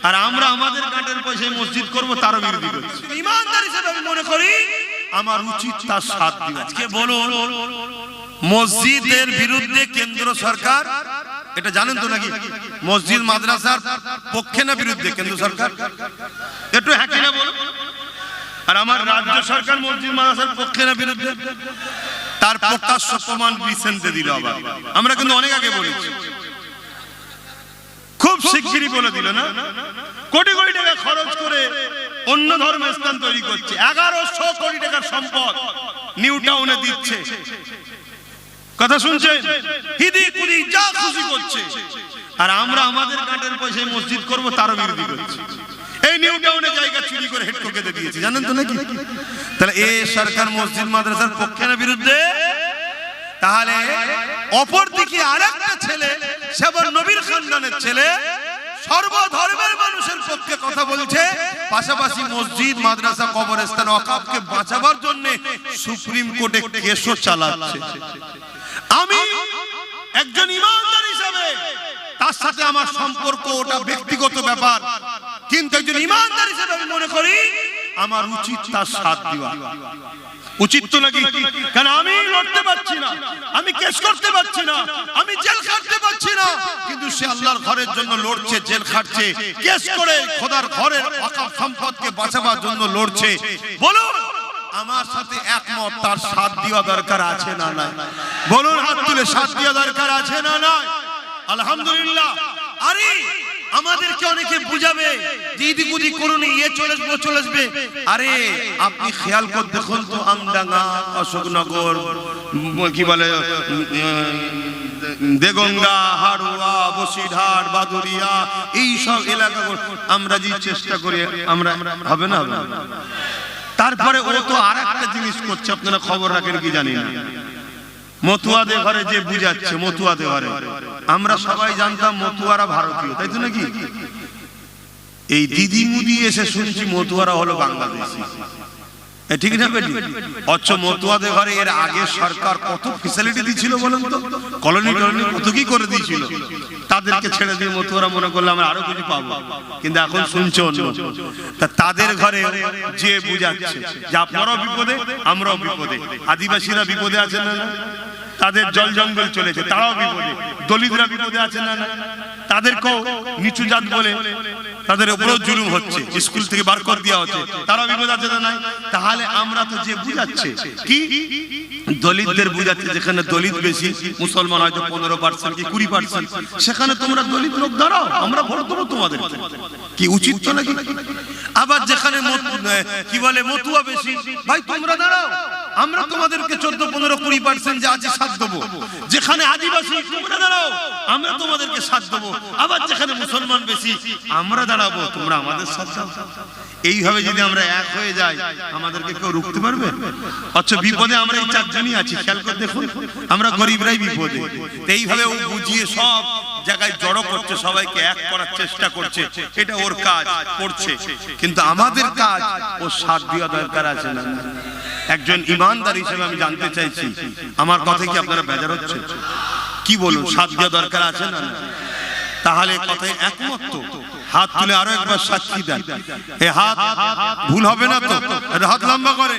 আর আমরা আমাদের কাটের পয়সায় মসজিদ করব তারও বিরোধী করছি। ইমানদার হিসেবে আমি মনে করি আমার উচিত তার সাথ দেওয়া। আজকে বলুন মসজিদের বিরুদ্ধে কেন্দ্র সরকার, এটা জানেন তো নাকি? মসজিদ মাদ্রাসার পক্ষে না বিরুদ্ধে কেন্দ্র সরকার? একটু হ্যাঁ কিনা বলুন। আর আমার রাজ্য সরকার মসজিদ মাদ্রাসার পক্ষে না বিরুদ্ধে? তার প্রকাশ্য প্রমাণ রিসেন্টলি দিল। আবার আমরা কিন্তু অনেক আগে বলেছি, খুব শিগগিরই বলে দিল না? কোটি কোটি টাকা খরচ করে অন্য ধর্মের স্থান তৈরি করছে, 1100 কোটি টাকার সম্পদ নিউ টাউনে দিচ্ছে। কথা শুনছেন? হিদি কুদি যা খুশি করছে, আর আমরা আমাদের কাটের পয়সায় মসজিদ করব তারও বিরোধী করছি। এই নিউ টাউনে জায়গা চুরি করে হেড ঠোকে দিয়েছে, জানেন তো নাকি? তাহলে এই সরকার মসজিদ মাদ্রাসার পক্ষে না বিরুদ্ধে? তাহলে অপরদিকে আরেকটা ছেলে, সেবার নবীর খানদানের ছেলে, সর্বধর্মের মানুষের পক্ষে কথা বলছে, পাশাপাশি মসজিদ মাদ্রাসা কবরস্থান ওয়াকফকে বাঁচাবার জন্য সুপ্রিম কোর্টে কেসও চালাচ্ছে। আমি একজন ইমানদার হিসেবে তার সাথে আমার সম্পর্ক ওটা ব্যক্তিগত ব্যাপার, কিন্তু একজন ইমানদার হিসেবে আমি মনে করি আমার উচিত তার সাথ দেওয়া। উচিত তো নাকি? কারণ আমি লড়তে পারছি না, আমি কেস করতে পারছি না, আমি জেল খাটতে পারছি না, কিন্তু সে আল্লাহর ঘরের জন্য লড়ছে, জেল খাটছে, কেস করে খোদার ঘরের ওয়াকফ সম্পদকে বাঁচাবার জন্য লড়ছে। বলুন আমার সাথে একমত, তার সাথ দেওয়া দরকার আছে না নাই? বলুন হাত তুলে, সাথ দেওয়া দরকার আছে না নাই? আলহামদুলিল্লাহ। আরে আমাদেরকে অনেকে বুঝাবে যে ইদি কুদি করুন, ইয়ে চলে আসবে চলে আসবে। আরে আপনি খেয়াল করে দেখুন তো, আমডাঙ্গা, অশোকনগর, কি বলে দেগঙ্গা, হাড়ুয়া, বসিরহাট, বাদুরিয়া, এই সব এলাকাগুলো আমরা যে চেষ্টা করি, আমরা হবে না? তারপরে ও তো আর একটা জিনিস করছে, আপনারা খবর রাখেন কি জানি না, মতুয়াদের ঘরে যে বুঝাচ্ছে, মতুয়াদের ঘরে আমরা সবাই জানতাম মতুয়ারা ভারতীয়, তাই তো নাকি? এই দিদি মুদি এসে শুনছি মতুয়ারা হলো বাংলাদেশি। ঠিক না বেটি? অথচ মতুয়াদের ঘরে এর আগে সরকার কত ফ্যাসিলিটি দিয়েছিল বলেন তো? কলোনি কত কি করে দিয়েছিল। তাদেরকে ছেড়ে দিয়ে মতুয়ারা মনে করলে আমরা আরো কিছু পাবো, কিন্তু এখন শুনছে অন্য। তা তাদের ঘরে যে বুঝাচ্ছে যে আপনারাও বিপদে আমরাও বিপদে, আদিবাসীরা বিপদে আছেন না, তাদের জল জঙ্গল চলেছে, তারাও বিপদে, দলিতরা বিপদে আছে না, তাদেরকেও নিচু জাত বলে তাদের উপরেও জুলুম হচ্ছে, স্কুল থেকে বার করে দেওয়া হচ্ছে, তারাও বিপদ আছে না নাই? তাহলে আমরা তো যে বুঝাচ্ছে কি দলিতদের বুঝাচ্ছে, যেখানে দলিত বেশি, মুসলমান হয়তো 15% কি 20%, সেখানে তোমরা দলিত লোক দাঁড়াও, আমরা ভোট দেবো তোমাদের। কি উচিত তো নাকি? আবার যেখানে কি বলে মতুয়া বেশি, ভাই তোমরা দাঁড়াও, আমরা তোমাদেরকে 14, 15, 20% যে আছে সাথ দেবো। যেখানে আদিবাসী তোমরা দাঁড়াও, আমরা তোমাদেরকে সাথ দেবো। আবার যেখানে মুসলমান বেশি আমরা দাঁড়াবো, তোমরা আমাদের সাথ দাও। এইভাবে যদি আমরা এক হয়ে যাই, আমাদেরকে কেউ রুখতে পারবে? আচ্ছা বিপদে আমরা এই চারজনই আছি, খেয়াল করে দেখুন, আমরা গরিবরাই বিপদে। এইভাবে ও বুঝিয়ে সব জায়গায় জড়ো করছে, সবাইকে এক করার চেষ্টা করছে, এটা ওর কাজ করছে। কিন্তু আমাদের কাজ ও সাথ দেওয়া দরকার আছে না? একজন ইমানদার হিসেবে আমি জানতে চাইছি, আমার কথা কি আপনারা বেজার হচ্ছে? কি বলুন, সাথ দেওয়া দরকার আছে না? তাহলে কথায় একমত তো? হাত তুলে আরো একবার সাক্ষী দেন। এই হাত ভুল হবে না তো? হাত লম্বা করে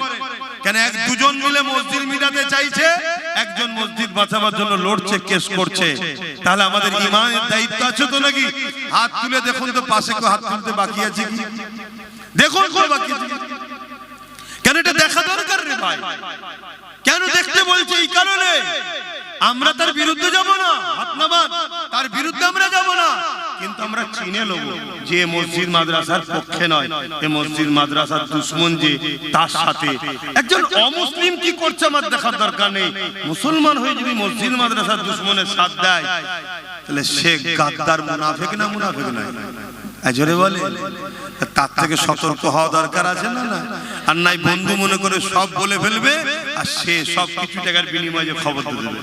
কেন? এক দুজন মিলে মসজিদ মিলাতে চাইছে, একজন মসজিদ বাঁচাবার জন্য লড়ছে, কেস করছে। তাহলে আমাদের ইমানের দায়িত্ব আছে তো নাকি? হাত তুলে দেখুন তো, পাশে কেউ হাত তুলতে বাকি আছে কি? দেখুন কেউ বাকি আছে? কেন এটা দেখা দরকার রে ভাই? কেন দেখতে বলছে? এই কারণে আমরা তার বিরুদ্ধে যাব না, হাত নামান, তার বিরুদ্ধে আমরা যাব না, কিন্তু আমরা চিনে নেব যে মসজিদ মাদ্রাসার পক্ষে নয়, এই মসজিদ মাদ্রাসার দুশমন যে, তার সাথে একজন অমুসলিম কি করছে আমার দেখার দরকার নেই। মুসলমান হয়ে যদি মসজিদ মাদ্রাসার দুশমনের সাথ দেয়, তাহলে সে গাদ্দার, মুনাফিক না মুনাফিক নয়? জোরে বলে। তার থেকে সতর্ক হওয়া দরকার আছে না? আর নাই বন্ধু মনে করে সব বলে ফেলবে, আর সে সব কিছু টাকার বিনিময়ে খবর দিয়ে দেবে।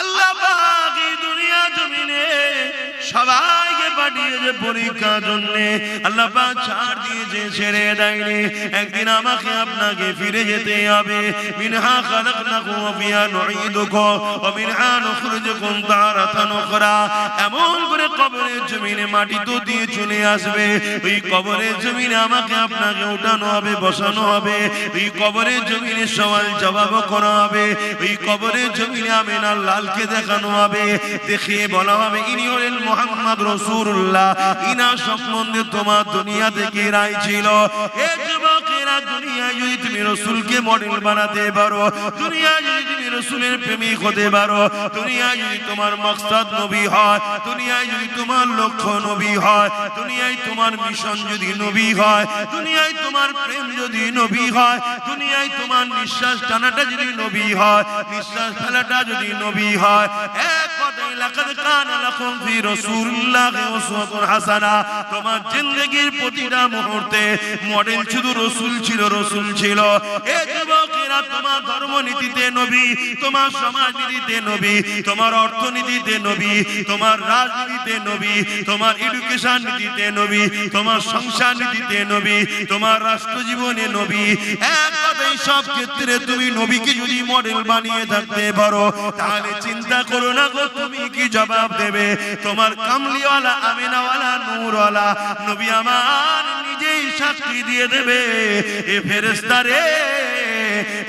আল্লাহ পাক এই দুনিয়া জমিনে সবাইকে পাঠিয়েছে পরীক্ষার জন্য। আল্লাহ পাক ছাড় দিয়েছে, ছেড়ে দেয়নি। একদিন আমাকে আপনাকে ফিরে যেতে হবে। মিনহা খালাকনাকুম ওয়া ফিহা নুঈদুকুম ওয়া মিনহা নুখরিজুকুম তারাতান উখরা। এমন করে কবরের জমিনে মাটি তো দিয়ে চলে আসবে। ওই কবরের জমিনে আমাকে আপনাকে উঠানো হবে, বসানো হবে। ওই কবরের জমিনে সওয়াল জবাব করা হবে। ওই কবরের জমিনে আমিনার লালকে দেখানো হবে, দেখিয়ে বলা হবে ইনি হলেন মুহাম্মদ রাসূলুল্লাহ। ইনার সম্বন্ধে তোমার দুনিয়া থেকে রায় ছিল। এ যুবকেরা, দুনিয়ায় যদি তুমি রাসূলকে মডেল বানাতে পারো, দুনিয়ায় যদি তুমি রাসূলের প্রেমিক হতে পারো, দুনিয়ায় যদি তোমার মাকসাদ নবী হয়, দুনিয়ায় যদি তোমার লক্ষ্য নবী হয়, দুনিয়ায় তোমার মিশন যদি নবী হয়, দুনিয়ায় তোমার প্রেম যদি নবী হয়, দুনিয়ায় তোমার নিঃশ্বাস টানাটা যদি নবী হয়, নিঃশ্বাস ফেলাটা যদি নবী হয়, এক কথায় লাকাদ কানা লাকুম ফি রাসূলিল্লাহি উসওয়াতুন হাসানা। তোমার জিন্দেগীর প্রতিটা মুহূর্তে মডেল শুধু রাসূল ছিল, রাসূল ছিল। এ যুবকেরা, তোমার ধর্মনীতিতে নবী, তোমার সমাজনীতিতে নবী, তোমার অর্থনীতিতে নবী, তোমার রাজনীতিতে নবী, তোমার এডুকেশন নীতিতে নবী, তোমার সংসার নীতিতে নবী, তোমার রাষ্ট্র জীবনে নবী। এক কথায় সব ক্ষেত্রে তুমি নবীকে যদি মডেল বানিয়ে থাকতে পারো, তাহলে চিন্তা করো না গো তুমি কি জবাব দেবে। তোমার কামলিওয়ালা, আমিনাওয়ালা, নূরওয়ালা নবী আমার নিজেই সাক্ষী দিয়ে দেবে, এ ফেরেশতা রে,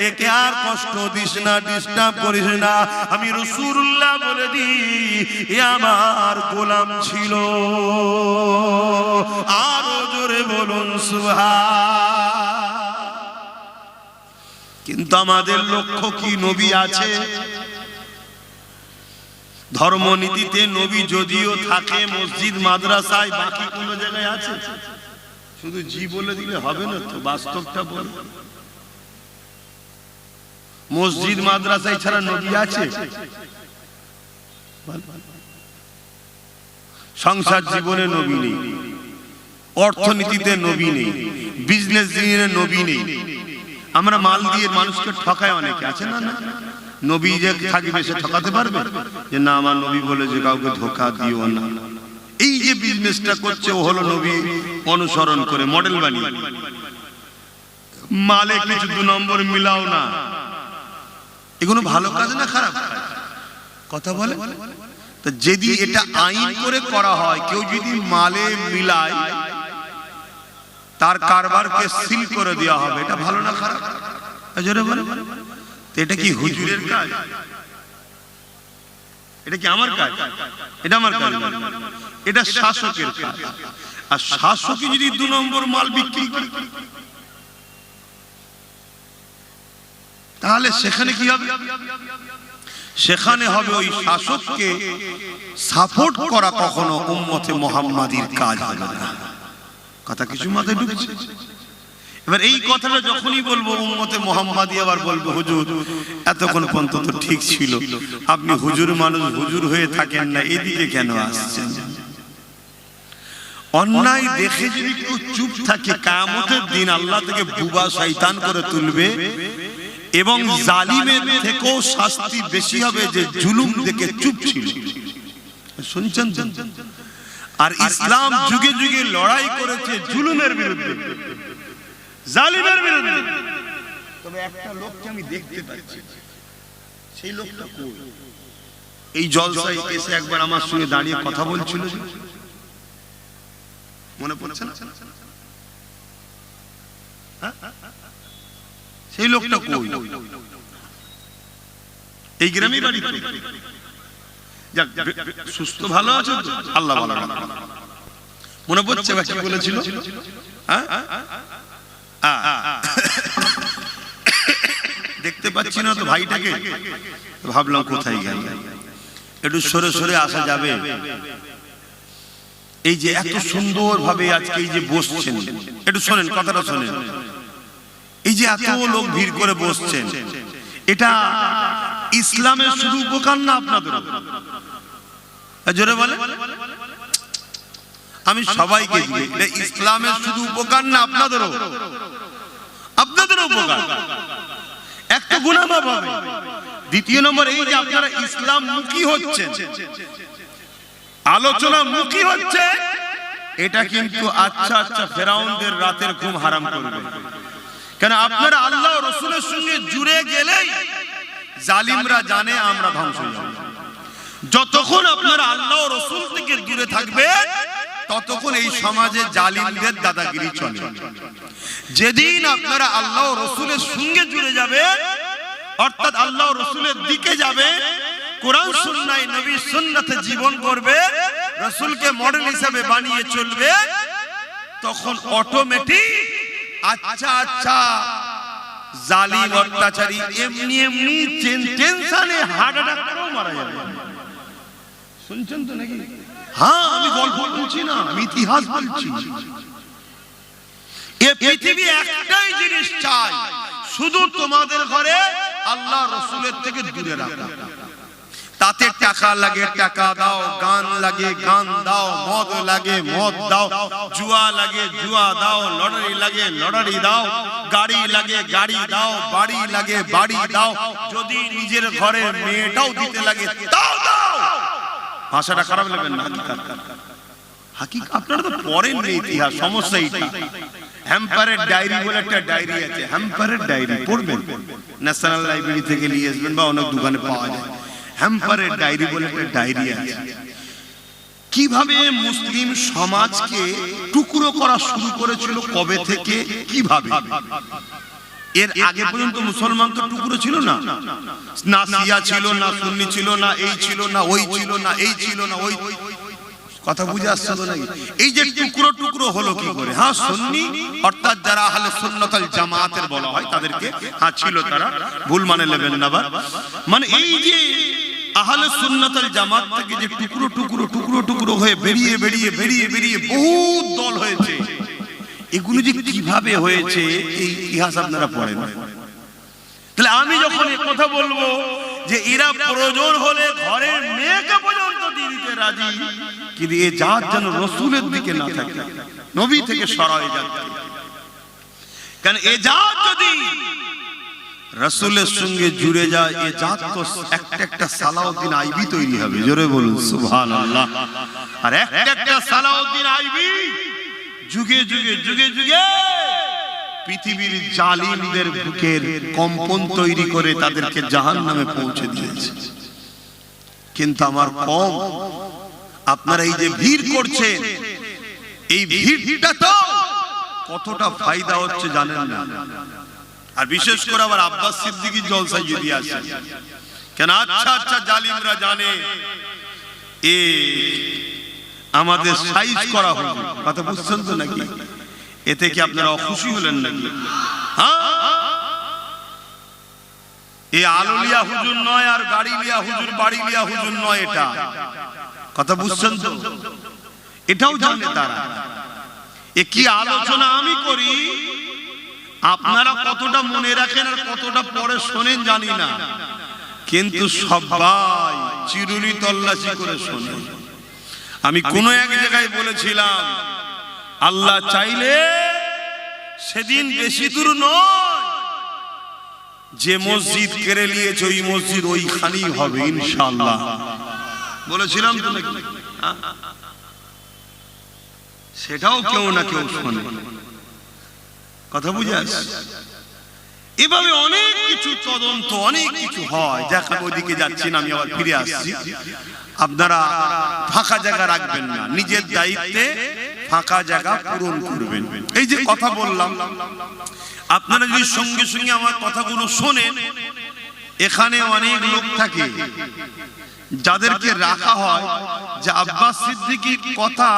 একে আর কষ্ট দিস না, ডিস্টার্ব করিস না। আমি রাসূলুল্লাহ বলে দিই, এ আমার গোলাম ছিল। আরো জোরে বলুন সুবহান। কিন্তু আমাদের লক্ষ্য কি? নবী আছে, ধর্মনীতিতে নবী যদিও থাকে মসজিদ মাদ্রাসায়, বাকি কোন জায়গায় আছে? শুধু জি বলে দিলে হবে না তো, বাস্তবটা বল। মসজিদ মাদ্রাসায় ছাড়া নবী আছে? সংসার জীবনে নবী নেই, অর্থনীতিতে নবী নেই, বিজনেস জীবনে নবী নেই। আমরা মাল দিয়ে মানুষকে ঠকায় অনেকে, আছে না? না, নবী যে থাকবে সে ঠকাতে পারবে? যে না, আমার নবী বলে যে কাউকে ধোঁকা দিও না। এই যে বিজনেসটা করছে, ও হলো নবী অনুসরণ করে মডেল বানিয়ে। মালে কিছু দু নম্বর মিলাও না, এগুলো ভালো কাজ না খারাপ কথা বলে? তো যদি এটা আইন করে করা হয়, কেউ যদি মালে মিলায়, তার কারবারকে সিল করে দেওয়া হবে, এটা ভালো না খারাপ? জোরে বলে। এটা কি হুজুরের কাজ? এটা কি আমার কাজ? এটা আমার কাজ? এটা শাসকের কাজ। আর শাসকই যদি দু নম্বর মাল বিক্রি করে, তাহলে সেখানে কি হবে? সেখানে হবে ওই শাসককে সাপোর্ট করা কখনো উম্মতে মুহাম্মাদির কাজ হবে না। কথা কিছু মাথায় ঢুকছে? এবার এই কথাটা যখনই বলবো উম্মতে মুহাম্মাদি, আবার বলবো হুজুর এতক্ষণ পর্যন্ত তো ঠিক ছিল, আপনি হুজুর মানুষ, হুজুর হয়ে থাকেন না, এদিকে কেন আসছেন? অন্যায় দেখে যদি কেউ চুপ থাকে, কিয়ামতের দিন আল্লাহ থেকে বুবা শয়তান করে তুলবে, এবং জালিমের থেকেও শাস্তি বেশি হবে যে জুলুম দেখে চুপ ছিল। শুনছেন? আর ইসলাম যুগে যুগে লড়াই করেছে জুলুমের বিরুদ্ধে, জালিমের বিরুদ্ধে। তবে একটা লোককে আমি দেখতে পাচ্ছি, সেই লোকটা কই? এই জলসায় এসে একবার আমার সঙ্গে দাঁড়িয়ে কথা বলছিল, মনে পড়ছে না? সেই লোকটা কই? এই গ্রামেই বাড়ি। সুস্থ ভালো আছে তো? আল্লাহ ভালো রাখে। মনে পড়ছে বা কি বলেছিল? দেখতে পাচ্ছি না তো ভাইটাকে, ভাবলাম কোথায় গেল, একটু সরে সরে আসা যাবে। এই যে এত সুন্দর ভাবে আজকে এই যে বসছেন, একটু শোনেন, কথাটা শোনেন। এই যে এত লোক ভিড় করে বসছেন, এটা ইসলামের শুধু উপকার না আপনাদের? জোরে বলে। আমি সবাইকে ইসলামের শুধু উপকার না আপনাদেরও, আপনাদেরও উপকার। একটা গুনাহ হবে। দ্বিতীয় নম্বর, এই যে আপনারা ইসলাম মুখী হচ্ছেন, আলোচনা মুখী হচ্ছে, এটা কিন্তু আচ্ছা আচ্ছা ফেরাউনদের রাতের ঘুম হারাম করবে। কেন আপনারা আল্লাহ ও রাসূলের সঙ্গে জুড়ে গেলেই জালিমরা জানে আমরা ধ্বংস হয়ে যাব। যতক্ষণ আপনারা আল্লাহ ও রাসূল থেকে দূরে থাকবেন ততক্ষণ এই সমাজে জালিমদের দাদাগিরি চলে। যেদিন আপনারা আল্লাহ ও রাসূলের সঙ্গে জুড়ে যাবেন, অর্থাৎ আল্লাহ ও রাসূলের দিকে যাবেন, কোরআন সুন্নাহ নবীর সুন্নাতে জীবন করবে, রাসূলকে মডেল হিসেবে বানিয়ে চলবে, তখন অটোমেটিক আচ্ছা আচ্ছা জালিম অত্যাচারী এমনি এমনি টেনশনে হার্ট অ্যাটাক করেও মারা যাবে। শুনছেন তো নাকি? হ্যাঁ, আমি গল্প বলছি না, আমি ইতিহাস বলছি। এই পৃথিবী একটাই জিনিস চাই, শুধু তোমাদের ঘরে আল্লাহ রাসূলের থেকে দূরে রাখা। তাতে টাকা লাগে টাকা দাও, গান লাগে গান দাও, মদ লাগে মদ দাও, জুয়া লাগে জুয়া দাও, লটারি লাগে লটারি দাও, গাড়ি লাগে গাড়ি দাও, বাড়ি লাগে বাড়ি দাও, যদি নিজের ঘরে মেয়েটাও দিতে লাগে দাও দাও। ভাষাটা খারাপ লাগবে না, হাকিকত আপনারা তো পড়েন না ইতিহাস, সমস্যা এইটা। হ্যাম্পারের ডায়েরি বলে একটা ডায়েরি আছে, হ্যাম্পারের ডায়েরি পড়বেন, ন্যাশনাল লাইব্রেরি থেকে নিয়ে আসবেন বা অনেক দোকানে পাওয়া যায়। হ্যাম্পারের ডায়েরি বলে একটা ডায়েরি আছে, কিভাবে মুসলিম সমাজকে টুকরো করা শুরু করেছিল, কবে থেকে কিভাবে। এর আগে পর্যন্ত মুসলমান তো টুকরো ছিল না, না শিয়া ছিল না, সুন্নি ছিল না, এই ছিল না ওই ছিল না, এই ছিল না ওই। কথা বুঝে আসছে তো নাকি? এই যে টুকরো টুকরো হলো কি করে? হ্যাঁ, সুন্নি অর্থাৎ যারা আহলে সুন্নাত ওয়াল জামাতের বলা হয় তাদেরকে, হ্যাঁ ছিল তারা, ভুল মানে নেবেন না। মানে এই যে আহলে সুন্নাত ওয়াল জামাত থেকে যে টুকরো টুকরো টুকরো টুকরো হয়ে বেরিয়ে বেরিয়ে বেরিয়ে বেরিয়ে বহুত দল হয়েছে, এগুলো যে কিভাবে হয়েছে এই ইতিহাস আপনারা পড়েন। তাহলে আমি যখন এই কথা বলবো যে এরা প্রয়োজন হলে ঘরের মেয়েকে পর্যন্ত দিয়ে দিতে রাজি, কিন্তু এ জাত যেন রাসূলের দিকে না থাকে, নবী থেকে সরা হয়ে যায়। কারণ এ জাত যদি রাসূলের সঙ্গে জুড়ে যায়, এ জাত তো একটা একটা সালাউদ্দিন আইবি তৈরি হবে। জোরে বলুন সুবহানাল্লাহ। আর একটা একটা সালাউদ্দিন আইবি যুগে যুগে যুগে যুগে পৃথিবীর জালিমদের বুকের কম্পন তৈরি করে তাদেরকে জাহান্নামে পৌঁছে দিয়েছে। কিন্তু আমার কম, আপনারা এই যে ভিড় করছেন, এই ভিড়টা তো কতটা ফায়দা হচ্ছে জানেন না। আর বিশেষ করে আবার আব্বাস সিদ্দিকীর জলসায় যদি আসে, কেন আচ্ছা আচ্ছা জালিমরা জানে এ আমাদের সাইজ করা হলো। কথা বুঝছেন তো নাকি? এতে কি আপনারা অখুশি হলেন নাকি? হ্যাঁ, এই আলুলিয়া হুজুর নয় আর গাড়ি লিয়া হুজুর, বাড়ি লিয়া হুজুর নয়, এটা কথা বুঝছেন তো? এটাও জানে তারা। এ কি আলোচনা আমি করি, আপনারা কতটা মনে রাখেন আর কতটা পরে শোনেন জানি না, কিন্তু সবাই চিরুনি তল্লাশি করে শোনে। আমি কোন এক জায়গায় বলেছিলাম, আল্লাহ চাইলে সেদিন বেশি দূর নয়, যে মসজিদ কেড়ে নিয়েছে ওই মসজিদ ওইখানেই হবে ইনশাআল্লাহ। বলেছিলাম তো নাকি? সেটাও কেউ না কেউ শোনে। কথা বুঝে আসছে? এভাবে অনেক কিছু তদন্ত, অনেক কিছু হয়। দেখা ওইদিকে যাচ্ছি না, আমি আবার ফিরে আসছি। আপনারা ফাঁকা জায়গা রাখবেন না, নিজের দায়িত্বে ফাঁকা জায়গা পূরণ করবেন। এই যে কথা বললাম, আপনারা যদি সঙ্গে সঙ্গে আমার কথাগুলো শোনেন, এখানে অনেক লোক থাকে যাদেরকে রাখা হয় যে আব্বাস সিদ্দিকীর কথা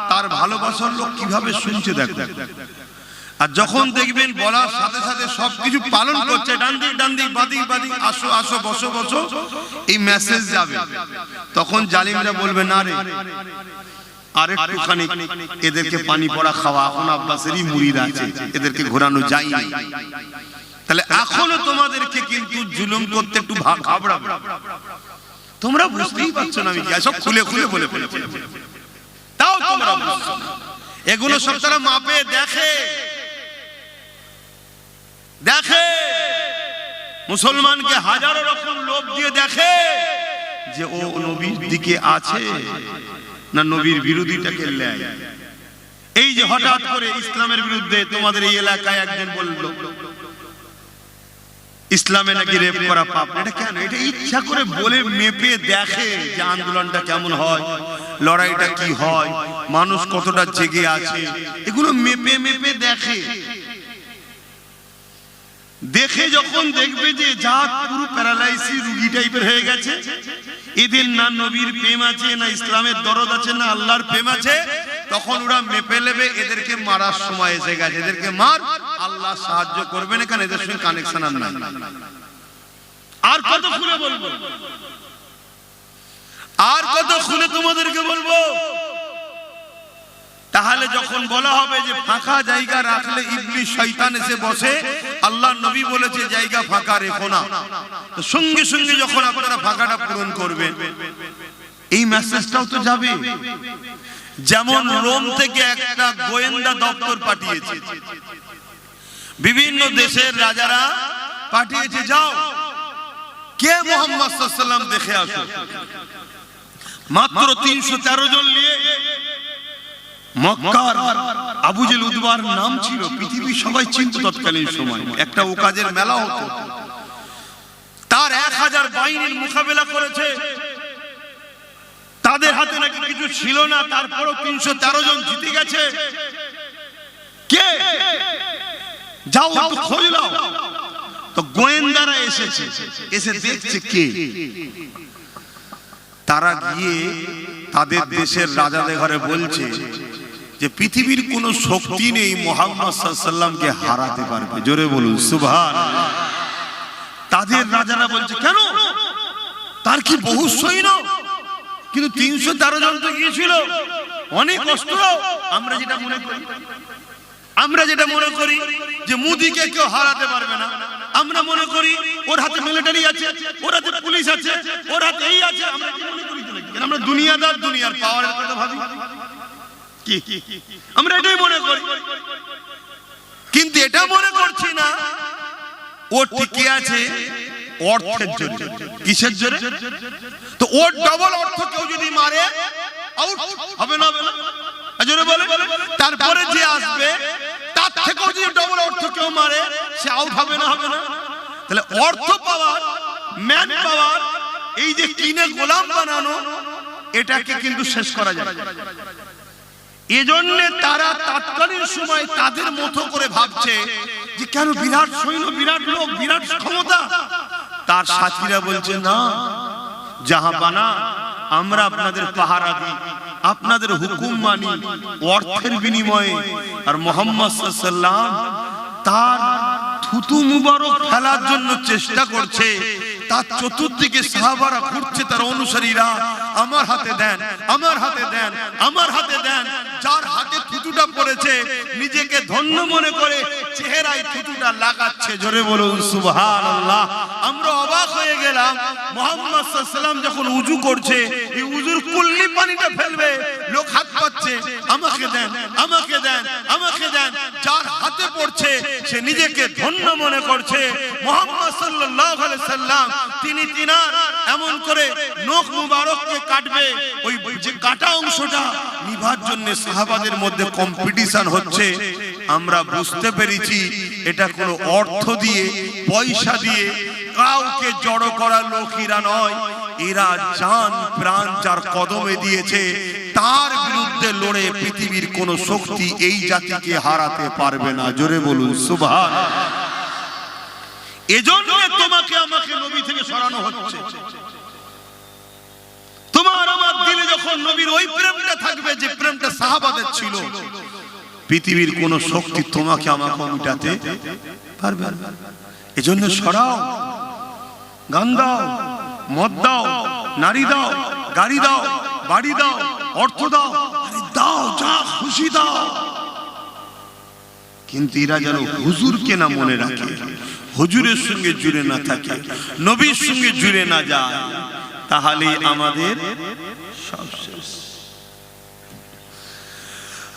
তার ভালোবাসার লোক কিভাবে শুনছে দেখেন। আর যখন দেখবেন বলার সাথে সাথে সবকিছু পালন করছে, ডান দিক ডান দিক, বাদিক বাদিক, আসো আসো, বসো বসো, এই মেসেজ যাবে, তখন জালিমরা বলবে না রে আর একটুখানি এদেরকে পানি পড়া খাওয়া, এখন আব্বাসেরই মুরিদ আছে, এদেরকে ঘোরানো যায়নি। তাহলে এখনো তোমাদেরকে কিন্তু জুলুম করতে একটু ঘাবড়াবে। তোমরা বুঝতেই পারছো না আমি কি সব খুলে খুলে বলে ফেলেছি, তাও তোমরা বুঝছো না। এগুলো সব তারা মাপে দেখে দেখে, মুসলমানকে হাজারো রকম লোভ দিয়ে দেখে, যে ও নবীর দিকে আছে না নবীর বিরোধিতাকে নেয়। এই যে হঠাৎ করে ইসলামের বিরুদ্ধে তোমাদের এই এলাকায় একজন বলল ইসলামে নাকি রেপ করা পাপ, এটা কেন? এটা ইচ্ছা করে বলে মেপে দেখে যে আন্দোলনটা কেমন হয়, লড়াইটা কি হয়, মানুষ কতটা জেগে আছে, এগুলো মেপে মেপে দেখে। দেখে যখন দেখবে যে জাত পুরো প্যারালাইসিস রোগী টাইপের হয়ে গেছে, এদের না নবীর প্রেম আছে, না ইসলামের দরদ আছে, না আল্লাহর প্রেম আছে, তখন ওরা মেপে নেবে এদেরকে মারার সময় এসে গেছে, এদেরকে মার, আল্লাহ সাহায্য করবে না, কারণ এদের সঙ্গে কানেকশন আর নাই। আর কত খুলে বলবো, আর কত খুলে তোমাদেরকে বলবো? তাহলে যখন বলা হবে যে ফাঁকা জায়গা রাখলে ইবলিস শয়তান এসে বসে, আল্লাহ নবী বলেছে জায়গা ফাঁকা রেখো না, তো সঙ্গে সঙ্গে যখন আপনারা ফাঁকাটা পূরণ করবেন, এই মেসেজটাও তো যাবে। যেমন রোম থেকে একটা গোয়েন্দা দপ্তর পাঠিয়েছে, বিভিন্ন দেশের রাজারা পাঠিয়েছে, যাও কে মুহাম্মদ সাল্লাল্লাহু আলাইহি ওয়াসাল্লাম দেখে আসো। মাত্র 313 জন নিয়ে মক্কার আবু জেল উদবার নাম ছিল, পৃথিবীর সবাই চিনত তৎকালীন সময়, একটা ওকাজের মেলা হতো, তার 1000 বাহিনীর মোকাবেলা করেছে, তাদের হাতে নাকি কিছু ছিল না, তারপরও 313 জন জিতে গেছে। কে? যাও তো খোঁজ নাও। তো গোয়েন্দারা এসেছে, এসে দেখছে কে। তারা গিয়ে তাদের দেশের রাজাদের ঘরে বলছে যে পৃথিবীর কোন শক্তি নেই মুহাম্মদ সাল্লাল্লাহু আলাইহি ওয়াসাল্লামকে হারাতে পারবে। জোরে বলুন সুবহানাল্লাহ। তাদের রাজারা বলছে কেন, তার কি বহু সৈন্য? কিন্তু 313 জন তো গিয়েছিল, অনেক অস্ত্র। আমরা যেটা মনে করি যে মুদিকে কেউ হারাতে পারবে না, আমরা মনে করি ওর হাতে মিলিটারি আছে, ওর হাতে পুলিশ আছে, ওর হাতে এই আছে, আমরা কি মনে করি? আমরা দুনিয়াদার, দুনিয়ার পাওয়ারের কথা ভাবি, কি আমরা এটাই মনে করি। কিন্তু এটা মনে করছি না ও টিকে আছে অর্থের জন্য। কিসের জন্য? তো ওর ডবল অর্থ কেউ যদি মারে আউট হবে না, হবে না? জোরে বলে। তারপরে যে আসবে তার থেকেও যদি ডবল অর্থ কেউ মারে, সে আউট হবে না, হবে না? তাহলে অর্থ পাওয়ার, ম্যান পাওয়ার, এই যে কিনে গোলাম বানানো, এটাকে কিন্তু শেষ করা যায়। এজন্য তারা তৎকালীন সময় তাদের মতো করে ভাবছে যে কেন বিরাট সৈন্য, বিরাট লোক, বিরাট ক্ষমতা। তার সাথীরা বলছে না জাহাবানা, আমরা আপনাদের পাহারা দিই, আপনাদের হুকুম মানি অর্থের বিনিময়ে। আর মুহাম্মদ সাল্লাল্লাহু আলাইহি ওয়াসাল্লাম তার থুতু মুবারক ফেলার জন্য চেষ্টা করছে, তার চতুর্দিকে সাহাবারা ঘুরছে, তার অনুসারীরা আমার হাতে দেন, আমার হাতে দেন, আমার হাতে দেন। যার হাতে থুতুটা পড়েছে নিজেকে ধন্য মনে করে চেহারায় থুতুটা লাগাচ্ছে। জোরে বলুন সুবহানাল্লাহ। আমরা অবাক হয়ে গেলাম, মুহাম্মদ সাল্লাল্লাহু আলাইহি ওয়াসাল্লাম যখন উযু করছে, এই উযুর কুল্লি পানিটা ফেলবে, লোক হাত পাচ্ছে, আমাকে দেন, আমাকে দেন, আমাকে দেন। যার হাতে পড়ছে সে নিজেকে ধন্য মনে করছে। মুহাম্মদ সাল্লাল্লাহু আলাইহি ওয়াসাল্লাম তিনি তিনার এমন করে নখ মুবারককে কাটবে, ওই যে কাটা অংশটা নিভার জন্য সাহাবাদের মধ্যে কম্পিটিশন হচ্ছে। আমরা বুঝতে পেরেছি এটা কোনো অর্থ দিয়ে, পয়সা দিয়ে কাউকে জড়ো করা লোকেরা নয়, এরা জান প্রাণ যার কদমে দিয়েছে, তার বিরুদ্ধে লড়ে পৃথিবীর কোন শক্তি এই জাতিকে হারাতে পারবে না। জোরে বলুন সুবহানাল্লাহ। এজন্য তোমাকে আমাকে নবী থেকে সরানো হচ্ছে। তোমার আমার দিলে যখন নবীর ওই প্রেমটা থাকবে যে প্রেমটা সাহাবাদের ছিল, পৃথিবীর কোন শক্তি তোমাকে আমাকে মিটাতে পারবে না। এজন্য সরাও, গান দাও, মদ দাও, নারী দাও, গাড়ি দাও, বাড়ি দাও, অর্থ দাও, আরে দাও, যা খুশি দাও, কিন্তু এরা যেন হুজুরকে না মনে রাখে, হুজুরের সঙ্গে জুড়ে না থাকে, নবীর সঙ্গে জুড়ে না যায়, তাহলে আমাদের সব শেষ।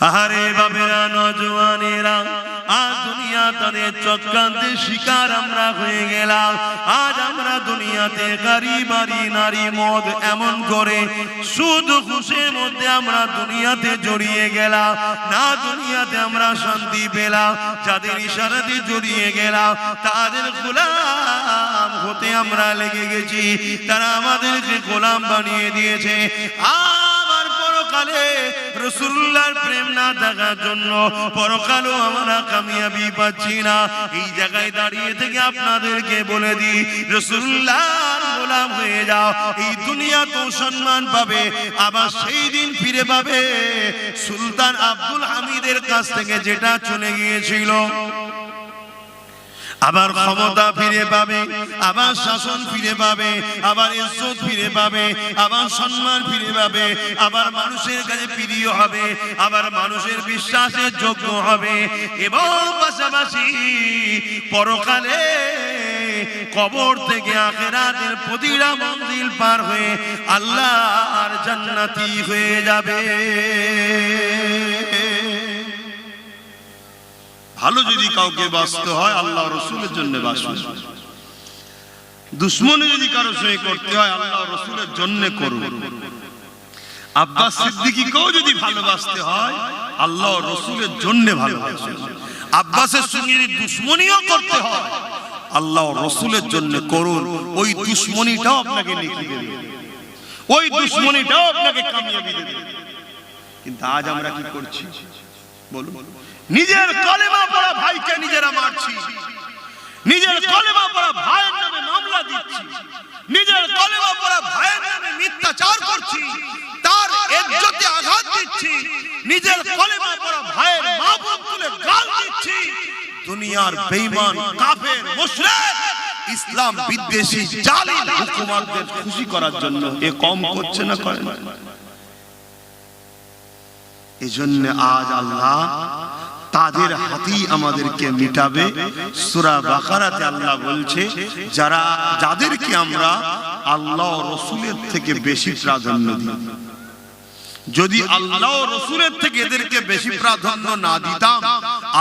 আরে বাবেরা, নজওয়ানেরা, আজ দুনিয়া তাদের চক্রান্তের শিকার আমরা হয়ে গেলাম। আজ আমরা দুনিয়াতে গাড়ি বাড়ি নারী মদ এমন করে সুদ ঘুষের মধ্যে আমরা দুনিয়াতে জড়িয়ে গেলাম। না দুনিয়াতে আমরা শান্তি পেলাম, যাদের ইশারাতে জড়িয়ে গেলাম তাদের গোলাম হতে আমরা লেগে গেছি। তারা আমাদেরকে গোলাম বানিয়ে দিয়েছে। আমার পরকালে রাসূলুল্লাহর প্রেম না থাকার জন্য পরকালও আমরা কামিয়াবি পাচ্ছি না। এই জায়গায় দাঁড়িয়ে থেকে আপনাদেরকে বলে দিই, রাসূলুল্লাহর গোলাম হয়ে যাও। এই দুনিয়া তো সম্মান পাবে, আবার সেই দিন ফিরে পাবে সুলতান আব্দুল হামিদের কাছ থেকে যেটা চলে গিয়েছিল। আবার ক্ষমতা ফিরে পাবে, আবার শাসন ফিরে পাবে, আবার ইজ্জত ফিরে পাবে, আবার সম্মান ফিরে পাবে, আবার মানুষের কাছে প্রিয় হবে, আবার মানুষের বিশ্বাসের যোগ্য হবে। এবং পাশাপাশি পরকালে কবর থেকে আখিরাতের প্রতিটা মঞ্জিল পার হয়ে আল্লাহর জান্নাতি হয়ে যাবে। ভালো যদি কাউকে বাঁচতে হয় আল্লাহ রসুলের জন্য বাঁচুন। দুশ্মনী যদি কারো সঙ্গে করতে হয় আল্লাহ রসুলের জন্য করুন। আব্বাস সিদ্দিকীকেও যদি ভালোবাসতে হয় আল্লাহ রসুলের জন্য ভালোবাসুন। আব্বাসের সঙ্গে যদি দুশ্মনীও করতে হয় আল্লাহ রসুলের জন্য করুন। ওই দুশ্মনীটাও আপনাকে নেকি দেবে, ওই দুশ্মনীটাও আপনাকে কামিয়াবি দেবে। কিন্তু আজ আমরা কি করছি বলুন? নিজের কলেমা পড়া ভাইকে নিজেরা মারছি, নিজের কলেমা পড়া ভাইয়ের নামে মামলা দিচ্ছি, নিজের কলেমা পড়া ভাইয়ের নামে মিথ্যাচার করছি, তার ইজ্জতে আঘাত দিচ্ছি, নিজের কলেমা পড়া ভাইয়ের মা বোন তুলে গাল দিচ্ছি। দুনিয়ার বেঈমান কাফের মুশরিক ইসলাম বিদ্বেষী জালিম হুকুমতদের খুশি করার জন্য এ কম করছে না, করে না? এজন্য আজ আল্লাহ তাদের হাতেই আমাদেরকে মিটাবে। সূরা বাকারাতে আল্লাহ বলছে যাদেরকে আমরা আল্লাহ রসুলের থেকে বেশি প্রাধান্য দিই, যদি আল্লাহ রসুলের থেকে এদেরকে বেশি প্রাধান্য না দিতাম,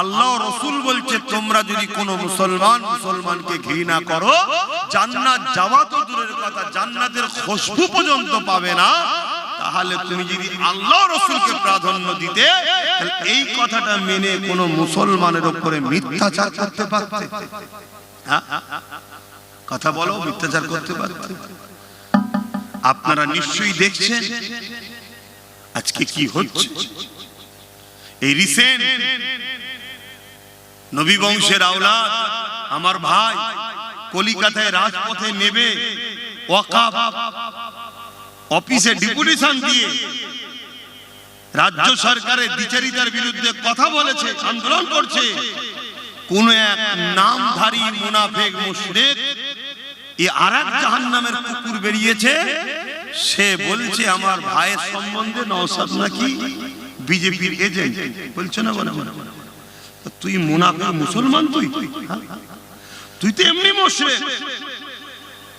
আল্লাহ রসুল বলছে তোমরা যদি কোনো মুসলমানকে ঘৃণা করো জান্নাত যাওয়া তো দূরের কথা, জান্নাতের খুশবু পর্যন্ত পাবে না। তাহলে তুমি যদি আল্লাহ রসুলকে প্রাধান্য দিতে তাহলে এই কথাটা মেনে কোন মুসলমানের উপরে মিথ্যাচার করতে পারতে? কথা বলো, মিথ্যাচার করতে পারতে? আপনারা নিশ্চয়ই দেখছেন আজকে কি হচ্ছে। এই রিসেন্ট নবী বংশের আওলাদ আমার ভাই কলিকাতায় রাজপথে নেবে ওয়াকফ অফিসে ডেপুটেশন দিয়ে রাজ্য সরকারের দ্বিচারিতার বিরুদ্ধে কথা বলেছে, আন্দোলন করছে। কোন এক নামধারী মুনাফিক মুশরিক এই আরেক জাহান্নামের কুকুর বেরিয়েছে, সে বলছে আমার ভাইয়ের সম্বন্ধে নওশাদ নাকি বিজেপির এজেন্ট। বলছে না বলে তুই মুনাফিক মুসলমান, তুই তো এমনি মুশরিক,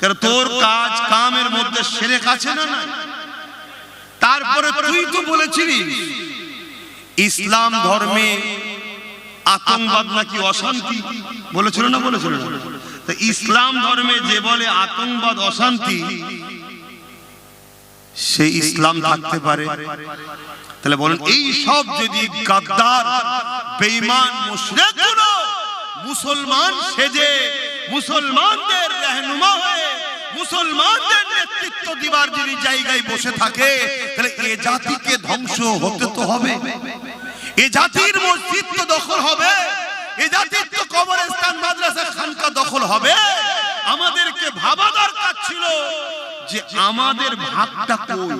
কারণ তোর কাজ কামের মধ্যে শিরক আছে না? তারপরে তুই তো বলেছিলিস ইসলাম ধর্মে আতঙ্কবাদ নাকি অশান্তি, বলেছিল না? বলেছিল না? তো ইসলাম ধর্মে যে বলে আতঙ্কবাদ অশান্তি, সে ইসলাম থাকতে পারে? তাহলে বলেন এই সব যদি গাদ্দার বেঈমান মুশরিকগুলো মুসলমান সেজে মুসলমানদের রহনুমা হয়ে মুসলমানদের নেতৃত্ব দিবার যদি জায়গায় বসে থাকে, তাহলে এ জাতিকে ধ্বংস হতে তো হবে, এ জাতির মসজিদ তো দখল হবে, এ জাতির তো কবরস্থান মাদ্রাসা খানকা দখল হবে। আমাদেরকে ভাবা দরকার ছিল যে আমাদের ভাগটা কই।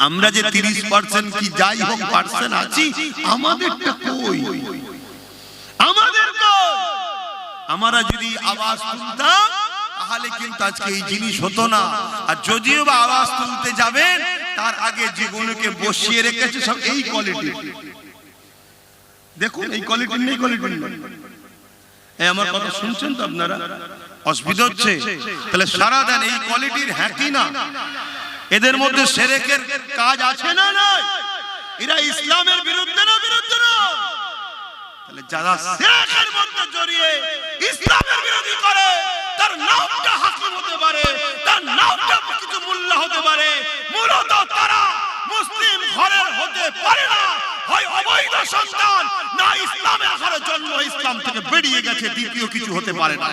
আমরা যে 30% কি যাই হোক পার্সেন্ট আছি, আমাদেরটা কই? আমাদের কই? আমরা যদি আওয়াজ তুলতাম তাহলে কিন্তু আজকে এই জিনিস হতো না। আর যদিও বা আওয়াজ তুলতে যাবেন তার আগে যেগুলোকে বসিয়ে রেখেছে সব এই কোয়ালিটি, দেখুন এই কোয়ালিটি নেই, কোয়ালিটি নেই। আমার কথা শুনছেন তো আপনারা? অসুবিধা হচ্ছে? তাহলে সারা দেন এই কোয়ালিটির হ্যাঁ কি না? এদের মধ্যে শিরকের কাজ আছে না? নাই। এরা ইসলামের বিরুদ্ধে না তাহলে যারা শেখের মধ্যে জড়িয়ে ইসলামের বিরোধী করে তার নামটা হাকিম হতে পারে, তার নামটা কিছু মোল্লা হতে পারে, মূলত তারা মুসলিম ঘরের হতে পারে না, হয় অবৈধ সন্তান, না ইসলামের ঘরে জন্ম, ইসলাম থেকে বেরিয়ে গেছে, দ্বিতীয় কিছু হতে পারে না।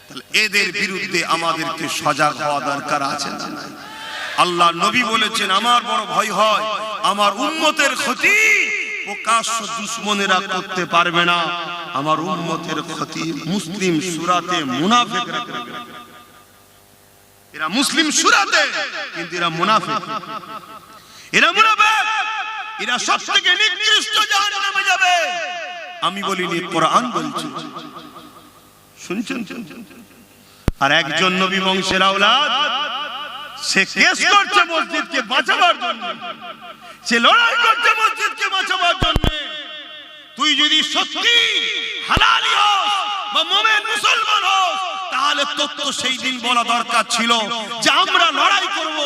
তাহলে এদের বিরুদ্ধে আমাদেরকে সজাগ হওয়া দরকার আছে না? আল্লাহ নবী বলেছেন, আমার বড় ভয় হয় আমার উম্মতের ক্ষতি প্রকাশ্য দুশমনেরা করতে পারবে না, আমার উম্মতের ক্ষতি মুসলিম সূরাতে মুনাফিকরা করবে। এরা মুসলিম সূরাতে, কিন্তু এরা মুনাফিক, এরা সবথেকে নিকৃষ্ট জাহান্নামে যাবে। আমি বলিনি, কোরআন বলছে, শুনছেন? আর একজন নবী বংশের আওলাদ, সে কেস করছে মসজিদকে বাঁচাবার জন্য, সে লড়াই করছে মসজিদকে বাঁচাবার জন্য। তুই যদি সত্যি হালালি হোস বা মুমিন মুসলমান হোস, তাহলে তোর তো সেই দিন বলা দরকার ছিল যে আমরা লড়াই করব,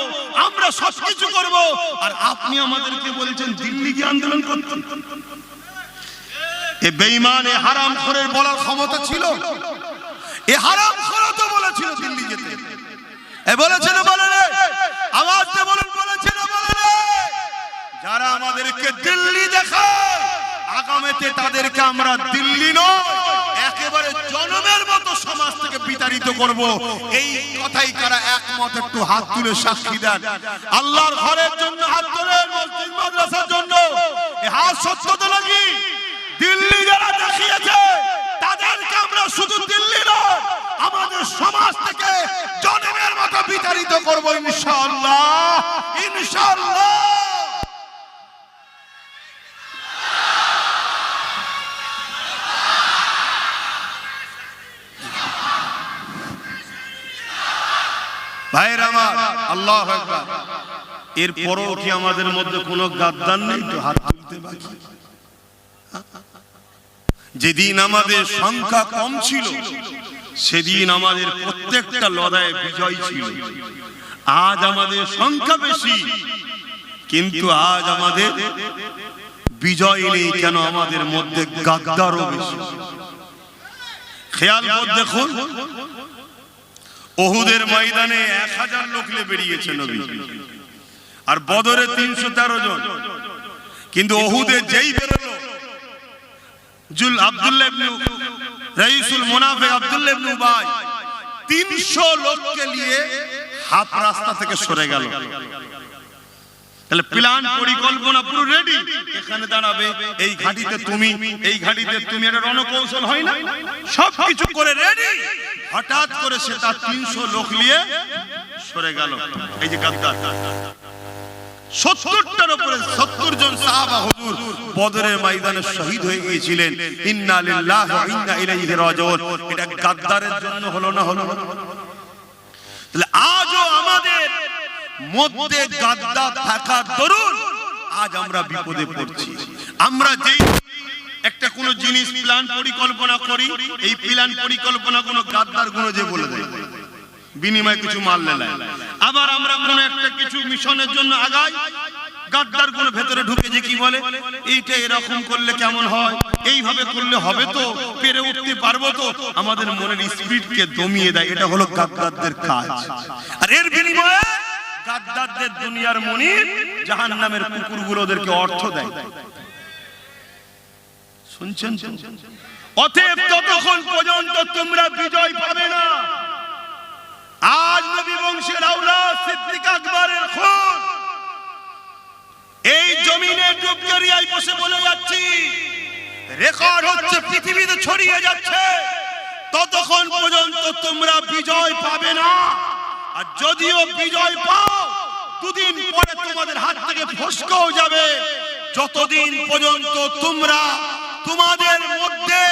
আমরা সবকিছু করব, আর আপনি আমাদেরকে বলছেন দিল্লি গিয়ে আন্দোলন করতে। এ বেঈমান, এ হারামখোরের বলার ক্ষমতা ছিল? এ হারামখোর তো বলেছিল দিল্লি যেতে, এ বলেছে না বলে না? আওয়াজ দিয়ে বলেন, বলেছে না বলে না? যারা আমাদেরকে দিল্লি দেখায়, আগামীতে তাদেরকে আমরা দিল্লি নয়, একেবারে জনমের মতো সমাজ থেকে বিতাড়িত করব। এই কথাই কারা একমত? একটু হাত তুলে সাক্ষী দেন। আল্লাহর ঘরের জন্য হাত তোলেন, মসজিদ মাদ্রাসার জন্য। এই হাত সত্য তো নাকি? দিল্লি যারা দেখিয়েছে তাদেরকে আমরা শুধু দিল্লি নয়, আমাদের সমাজ থেকে জনমের মতো বিতাড়িত করব ইনশাআল্লাহ, ইনশাআল্লাহ। ভাইয়ের আমার, আল্লাহু আকবার। এরপরও কি আমাদের মধ্যে কোনো গাদ্দার নেই? তো হাত তুলতে বাকি। যেদিন আমাদের সংখ্যা কম ছিল, সেদিন আমাদের প্রত্যেকটা লড়াইয়ে বিজয় ছিল। আজ আমাদের সংখ্যা বেশি, কিন্তু আজ আমাদের বিজয় নেই। কেন? আমাদের মধ্যে গাদ্দারও বেশি। খেয়াল করে দেখুন, উহুদের ময়দানে 1000 লোক নিয়ে বেরিয়েছে নবী, আর বদরে 313 জন। কিন্তু উহুদে যেই বেরোলো, আব্দুল্লাহ ইবনে রাইসুল মুনাফিক আব্দুল্লাহ ইবনে উবাই 300 লোককে নিয়ে হাফ রাস্তা থেকে সরে গেল। তাহলে প্ল্যান পরিকল্পনা পুরো রেডি, এখানে দাঁড়াবে, এই ঘাটিতে তুমি, এই ঘাটিতে তুমি, এটা রণকৌশল হয় না? সবকিছু করে রেডি। হঠাৎ করে সে তার 300 লোক নিয়ে সরে গেল। এই যে গাদ্দার, 70টার উপরে 70 জন সাহাবা হুজুর বদরের ময়দানে শহীদ হয়ে গিয়েছিলেন। ইন্না লিল্লাহি ওয়া ইন্না ইলাইহি রাজিউন। এটা গাদ্দারের জন্য হলো না? হলো। তাহলে আজও আমাদের মধ্যে গাদ্দার থাকা দরুন আজ আমরা বিপদে পড়ছি। আমরা যেই একটা কোন জিনিস প্ল্যান পরিকল্পনা করি, এই প্ল্যান পরিকল্পনা কোন গাদ্দার গুলো যে বলে দেয়, বিনিময়ে কিছু মাল নেয়। আবার আমরা কোন একটা কিছু মিশনের জন্য আগাই, গাদ্দার গুলো ভেতরে ঢুকে যে কি বলে, এইটা এরকম করলে কেমন হয়, এইভাবে করলে হবে তো, পেরে উঠতে পারবো তো, আমাদের মনের স্পিরিটকে দমিয়ে দেয়। এটা হলো গাদ্দারদের কাজ। আর এর বিনিময়ে গাদ্দারদের দুনিয়ার মনিব জাহান্নামের কুকুরগুলোদেরকে অর্থ দেয়। শুনছেন? অতএব ততক্ষণ পর্যন্ত তোমরা বিজয় পাবে না। আজ নবী বংশের আওলাদ সিদ্দিক আকবরের খুন এই জমিনে ডুবগেরিয়ায় বসে বলে যাচ্ছি, রেকর্ড হচ্ছে, পৃথিবীতে ছড়িয়ে যাচ্ছে। ততক্ষণ পর্যন্ত তোমরা বিজয় পাবে না। আর যদিও বিজয় পাও, দুদিন পরে তোমাদের হাত থেকে ফসকেও যাবে। যতদিন পর্যন্ত তোমরা তোমাদের মধ্যে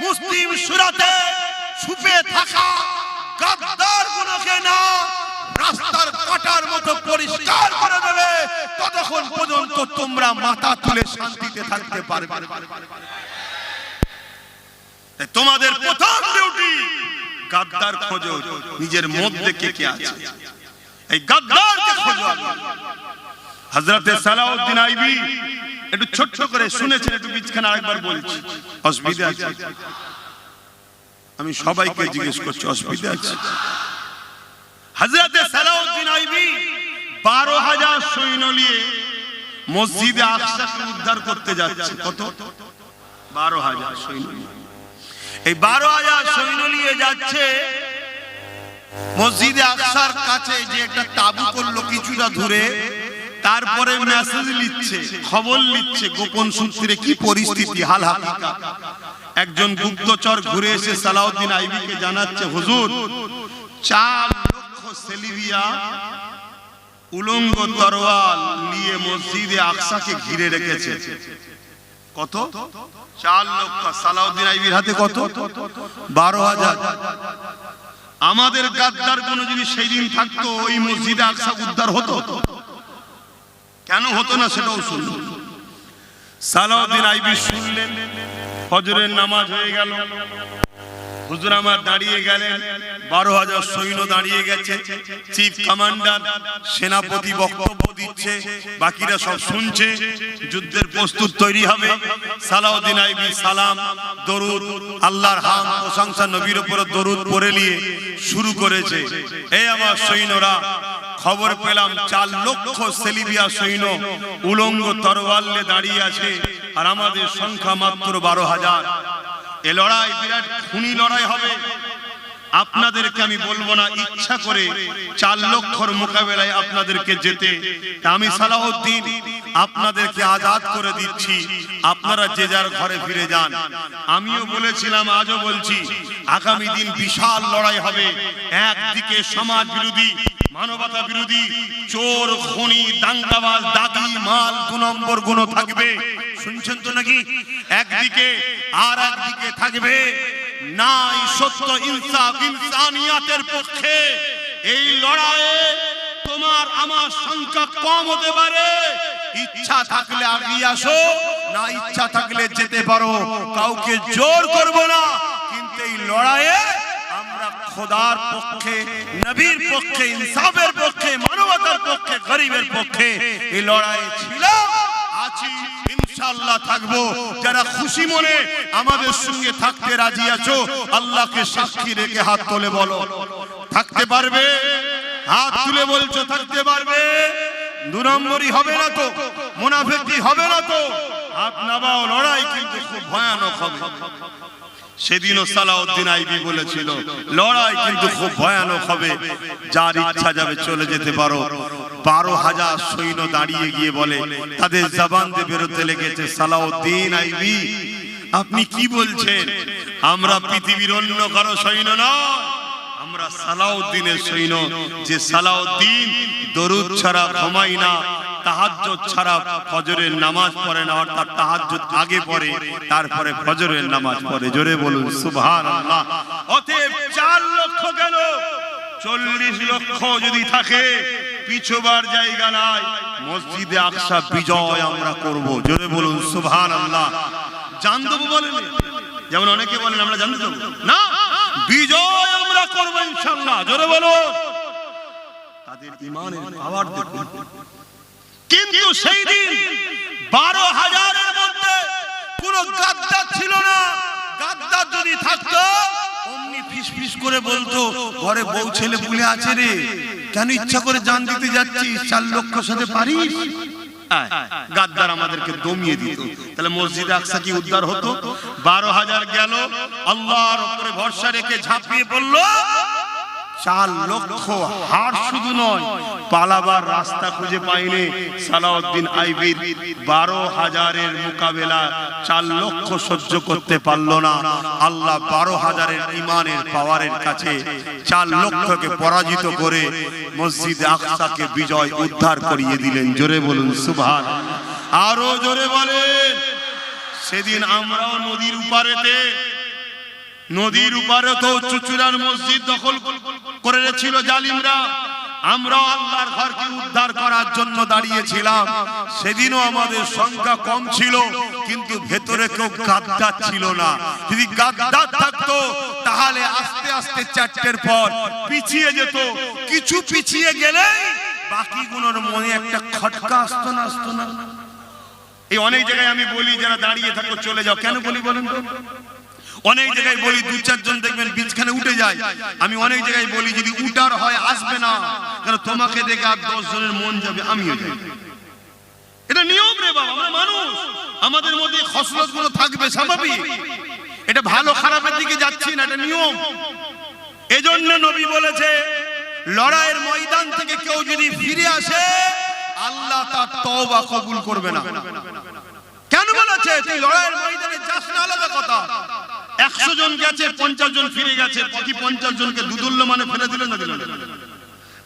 মুসলিম সূরাতে ছুপে থাকা গাদ্দার গুলোকে না রাস্তার কাটার মতো পরিষ্কার করে দেবে, ততক্ষণ পর্যন্ত তোমরা মাথা তুলে শান্তিতে থাকতে পারবে। তোমাদের প্রথম ডিউটি গাদ্দার খোঁজো, নিজের মধ্যে কে কে আছে, এই গাদ্দারকে খোঁজো। হযরতে সালাউদ্দিন আইবি একটু ছোট্ট করে শুনেছেন, একটু বিচখানে আরেকবার বলছি, অসুবিধা আছে? আমি সবাইকে জিজ্ঞেস করছি, অসুবিধা আছে? হযরতে সালাউদ্দিন আইবি 12,000 সৈন্য নিয়ে মসজিদে আকসাকে উদ্ধার করতে যাচ্ছে। কত? 12,000 সৈন্য। এই 12,000 সৈন্য নিয়ে যাচ্ছে মসজিদে আকসার কাছে, যে একটা তাবু করলো কিছুটা দূরে, তারপরে মেসেজ লিখছে, খবর লিখছে গোপন সূত্রে কি পরিস্থিতি, হাল হাকিকত। একজন গুপ্তচর ঘুরে এসে সালাউদ্দিন আইবিকে জানাচ্ছে, হুজুর 4 লক্ষ সেলিবিয়া উলঙ্গ তরোয়াল নিয়ে মসজিদে আকসাকে ঘিরে রেখেছে। কত? 4 লক্ষ। সালাউদ্দিন আইবির হাতে কত? 12,000। আমাদের গাদ্দার কোন যদি সেই দিন থাকতো, ওই মসজিদে আকসা উদ্ধার হতো? কেন হতো না সেটাও শুনুন। সালাউদ্দিন আইবি শুনলেন, ফজরের নামাজ হয়ে গেল, হুজুর আমার দাঁড়িয়ে গেলেন, 12,000 সৈন্য দাঁড়িয়ে গেছে, চিফ কমান্ডার সেনাপতি বক্তব্য দিচ্ছে, বাকিরা সব শুনছে, যুদ্ধের প্রস্তুত তৈরি হবে। সালাউদ্দিন আইবি সালাম, দরুদ, আল্লাহর হামদ প্রশংসা, নবীর উপর দরুদ পড়ে নিয়ে শুরু করেছে। এই আমার সৈন্যরা, খবর পেলাম 4 লক্ষ সেলিবিয়া সৈন্য উলঙ্গ তরোয়াল নিয়ে দাঁড়িয়ে আছে, আর আমাদের সংখ্যা মাত্র 12,000। এ লড়াই বিরাট খুনি লড়াই হবে। আপনাদেরকে আমি বলবো না ইচ্ছা করে 4 লক্ষর মোকাবেলায় আপনাদেরকে যেতে। আমি সালাউদ্দিন আপনাদেরকে আজাদ করে দিচ্ছি, আপনারা যে যার ঘরে ফিরে যান। আমিও বলেছিলাম, আজও বলছি, আগামী দিন বিশাল লড়াই হবে। একদিকে সমাজ বিরোধী, মানবতা বিরোধী, চোর, খুনি, দাঙ্গাবাজ, দাগি, মাল 2 নম্বর গুণ থাকবে, শুনছেন তো নাকি? একদিকে, আর একদিকে থাকবে নাই সত্য, ইনসাফ, ইনসানিয়াতের পক্ষে। এই লড়াইয়ে তোমার আমার সংখ্যা কম হতে পারে, ইচ্ছা থাকলে আগিয়ে আসো, না ইচ্ছা থাকলে যেতে পারো, কাউকে জোর করব না। কিন্তু এই লড়াইয়ে আমরা খোদার পক্ষে, নবীর পক্ষে, ইনসাফের পক্ষে, মানবতার পক্ষে, গরিবের পক্ষে এই লড়াইয়ে ছিলাম, আছি, ইনশাআল্লাহ থাকবো। যারা খুশি মনে আমাদের সঙ্গে থাকতে রাজি আছো, আল্লাহকে সাক্ষী রেখে হাত তুলে বলো, থাকতে পারবে? হাত তুলে বলছো থাকতে পারবে? 2 নম্বরই হবে না তো, মুনাফিকি হবে না তো? হাত নামাও, লড়াই কিন্তু খুব ভয়ানক হবে। সেদিনও সালাউদ্দিন আইবি বলেছিল, লড়াই কিন্তু খুব ভয়ানক হবে, যার ইচ্ছা যাবে চলে যেতে পারো। 12,000 সৈন্য দাঁড়িয়ে গিয়ে বলে, তাদের জবান দিয়ে বেরোতে লেগেছে, সালাউদ্দিন আইবি আপনি কি বলছেন? আমরা পৃথিবীর অন্য কারো সৈন্য নয়, আমরা সালাউদ্দিনের সৈন্য। যে সালাউদ্দিন দরুদ ছাড়া ঘুমায় না, তাহাজ্জুদ ছাড়া ফজরের নামাজ পড়ে না, অর্থাৎ তাহাজ্জুদ আগে পড়ে, তারপরে ফজরের নামাজ পড়ে। জোরে বলুন সুবহানাল্লাহ। অতএব 4 লক্ষ কেন, 40 লক্ষ যদি থাকে, পিছুবার জায়গা নাই। মসজিদে আকসা বিজয় আমরা করব। জোরে বলুন সুবহানাল্লাহ। জান দেবো বলেন, যেমন অনেকে বলেন আমরা জান দেবো না, বিজয় আমরা করব ইনশাআল্লাহ। জোরে বলুন। তাদের ঈমানের পাওয়ার দেখুন। কিন্তু সেই দিন 12,000-এর মধ্যে কোনো গাদ্দার ছিল না। গাদ্দার যদি থাকতো, অমনি ফিসফিস করে বলতো, ঘরে বউ ছেলে পুলে আছে রে, কেন ইচ্ছা করে জান দিতে যাচ্ছিস? 4 লক্ষ সাথে পারিস? গাদ্দার আমাদেরকে দমিয়ে দিত। তাহলে মসজিদে আকসা কি উদ্ধার হতো? 12,000 গেল, আল্লাহর উপরে ভরসা রেখে ঝাঁপিয়ে পড়লো। 4 লক্ষ হার শুধু নয়, পালাবার রাস্তা খুঁজে পায়নি। সালাউদ্দিন আইবির 12,000-এর মোকাবেলা 4 লক্ষ সহ্য করতে পারলো না। আল্লাহ 12,000-এর ঈমানের পাওয়ারের কাছে 4 লক্ষকে পরাজিত করে মসজিদে আকসাকে বিজয় উদ্ধার করিয়ে দিলেন। জোরে বলুন সুবহানাল্লাহ। আরো জোরে বলেন। সেদিন আমরাও নদীর উপারে তো চুচুড়ার মসজিদ দখল করে ছিল জালিমরা, আমরা আল্লাহর ঘরকে উদ্ধার করার জন্য দাঁড়িয়েছিলাম। সেদিনও আমাদের সংখ্যা কম ছিল, কিন্তু ভেতরে কেউ গাদ্দার ছিল না। যদি গাদ্দার থাকতো তাহলে আস্তে আস্তে 4টের পর পিছিয়ে যেত। কিছু পিছিয়ে গেলে বাকিগুলোর মনে একটা খটকা আসতো না। এই অনেক জায়গায় আমি বলি যারা দাঁড়িয়ে থাকো চলে যাও, কেন বলি বলেন তো? অনেক জায়গায় বলি 2-4 জন দেখবেন বিছখানে উঠে যায়। আমি অনেক জায়গায় বলি যদি উঠার হয় আসবে না, কারণ তোমাকে দেখে আর 10 জনের মন যাবে, আমিও যাই। এটা নিয়ম রে বাবা, আমরা মানুষ, আমাদের মধ্যে খসলত গুলো থাকবে, স্বাভাবিক। এটা ভালো খারাপের দিকে যাচ্ছি না, এটা নিয়ম। এজন্য নবী বলেছে লড়াইয়ের ময়দান থেকে কেউ যদি ফিরে আসে আল্লাহ তার তওবা কবুল করবে না। কেন বলেছে? তুই লড়াইয়ের ময়দানে যাস না আলাদা কথা, 100 জন গেছে 50 জন ফিরে গেছে, বাকি 50 জনকে দুদুল্য মানে ফেলে দিলেন না দিলেন?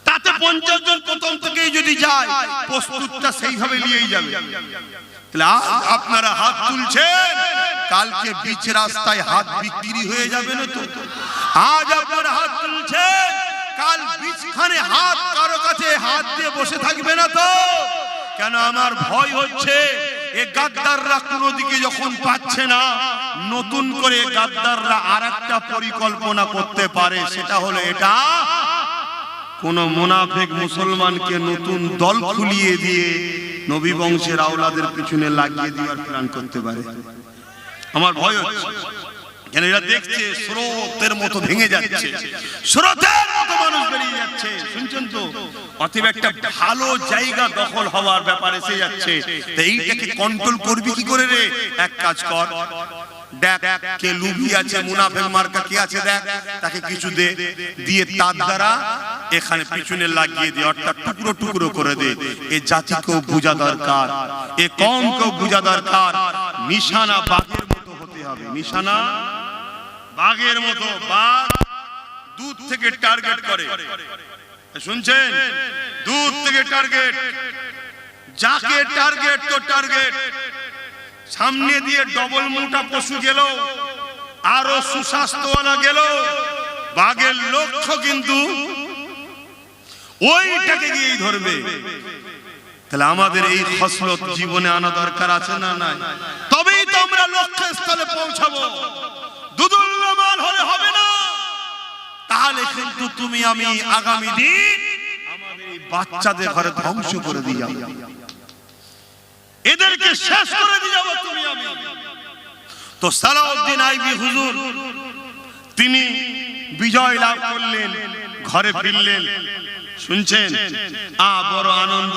তাতে 50 জন প্রথম থেকেই যদি যায় প্রস্তুতটা সেইভাবে নিয়েই যাবে। তাহলে আপনারা হাত তুলছেন, কালকে বিচ রাস্তায় হাত বিক্রি হয়ে যাবে না তো? আজ আপনারা হাত তুলছেন, কাল বিচখানে হাত কারো কাছে হাত দিয়ে বসে থাকবে না তো? কেন আমার ভয় হচ্ছে এ গাদ্দাররা কোনো দিকে যখন পাচ্ছে না, নতুন করে গাদ্দাররা আরেকটা পরিকল্পনা করতে পারে। সেটা হলো এটা, কোন মুনাফিক মুসলমানকে নতুন দল খুলিয়ে দিয়ে নবী বংশের আওলাদের পিছনে লাগিয়ে দেওয়ার প্ল্যান করতে পারে। আমার ভয় হচ্ছে, কেন এরা দেখছে স্রোতের মতো ভেঙে যাচ্ছে, স্রোতের মতো মানুষ বেরিয়ে যাচ্ছে, শুনছেন তো? অতএব একটা ভালো জায়গা দখল হওয়ার ব্যাপারে এসে যাচ্ছে। তো এইটাকে কন্ট্রোল করবি কি করে রে? এক কাজ কর, দেখ কে লুবি আছে, মুনাফিক মার্কা কে আছে, দেখ তাকে কিছু দে, দিয়ে তার দ্বারা এখানে পিছনে লাগিয়ে দে, অর্থাৎ টুকরো টুকরো করে দে। এ জাতিকেও বোঝা দরকার, এ কমকেও বোঝা দরকার, নিশানা বাঘের মতো হতে হবে। নিশানা বাঘের মতো, বাঘ দূর থেকে টার্গেট করে, শুনছেন? দূর থেকে টার্গেট, যাকে টার্গেট তো টার্গেট। সামনে দিয়ে ডবল মোটা পশু গেল, আরো সুস্বাস্থ্যওয়ালা গেল, বাঘের লক্ষ্য কিন্তু ওইটাকে গিয়েই ধরবে। তাহলে আমাদের এই খসলত জীবনে আনা দরকার আছে না নাই? তবেই তো আমরা লক্ষ্যস্থলে পৌঁছাবো। দুদুল্যমান হলে হবে না। তাহলে কিন্তু তুমি আমি আগামী দিন আমাদের এই বাচ্চাদের ঘরে ধ্বংস করে দিয়ে যাবো, এদেরকে শেষ করে দিয়ে যাবো তুমি আমি। তো সালাউদ্দিন আইবি হুজুর তিনি বিজয় লাভ করলেন, ঘরে ফিরলেন, শুনছেন? বড় আনন্দ।